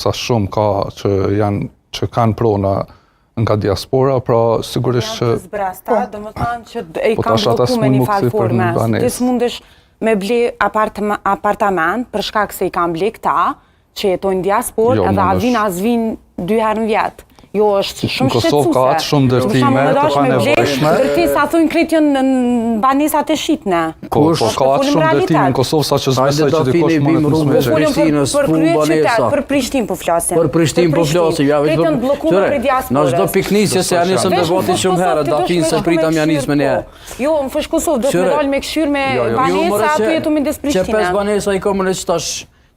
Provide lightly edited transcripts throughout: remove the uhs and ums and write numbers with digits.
sa shumë ka që kanë prona nga diaspora, pra sigurisht që... Janë të zbrasta, do më thanë që i kanë bloku me një falë forme. Ti s'mundesh me ble apartament për shkak se i kanë ble këta, që jetojnë diaspor, edhe as vinë 2 herë në vjetë. Jo, është shumë shqetësuse. Në Kosovë ka atë shumë dërtime të panevojshme. Dërtis ato në kretë janë në banesat e shqitne. Po, ka atë shumë dërtime në Kosovë sa që zbesaj që dikosh më në të smeshe. Për Prishtinë po flasim. Për Prishtinë po flasim. Kretë janë blokume për diasporës. Në çdo piknisje se janë nisëm debati shumë herë, dafinë se pritëm janë nisë me ne. Jo, në Fush Kosovë do të më dalë me këshyr me banesa, aty jetu midis Prishtinës. Që 5 banesa i komë në që tash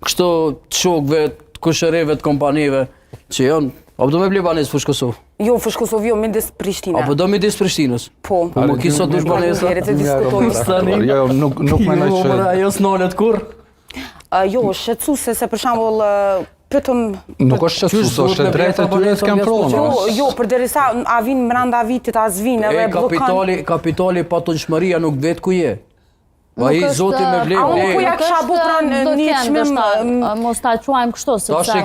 kështu të shokëve, të kushëreve, të kompanive, që janë. Apo do me ble banesë Fush Kosovë? Jo, Fush Kosovë jo, midis Prishtinës. Apo do midis Prishtinës? Po. Po më kisot dush banesa? Jo, nuk menoj që... Ajo s'nolet kur? Jo, shqetësuse se për shembull vetëm... Nuk është shqetësuse, është e drejtë e tyre të kanë pronë. Jo, përderisa a vinë brenda vitit, as vinë edhe blokon... Kapitali patonshmëria nuk vet ku je. A i zoti me ble... A unë ku ja kësha bu pranë një qmim... Mos ta quajmë kështu, sepse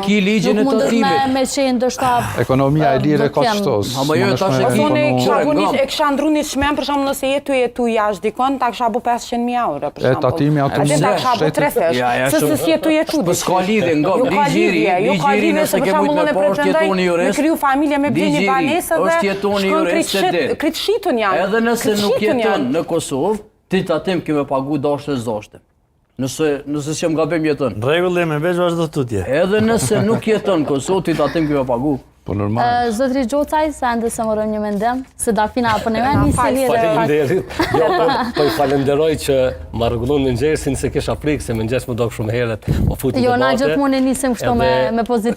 nuk mundet me qenë dështa... Ekonomia e lirë ka qëtos. Ama jo, tash e ki... E kësha ndru një qmim, për shumë nëse jetu jashtë dikon, ta kësha bu 500.000 euro, për shumë. E tatimi atë mëse. Ta kësha bu 3 fesh, se sës jetu jetu. Për s'ka lidhe, nga ligjiri nëse ke mujt me poshtë jetoni jurist, me kryu familje me blini banesë dhe shkon kritë shitën janë. Edhe nëse nuk jeton në Kosovë, ti të atim kime pagu dashtë e zashtë. Nëse që më gabim jetën. Regulli me veç vazhdo tutje. Edhe nëse nuk jetën Kosovë, ti të atim kime pagu. Po normal. Zotri Gjocaj, se ndë se më rëm një mendem, se Dafina apo në me një se lirë... Falenderit. Po i falenderoj që ma rregullon në nxersin se kisha frikë, se më nxers më do shumë heret. Jo, na gjithmonë nisem kështu me pozitiv.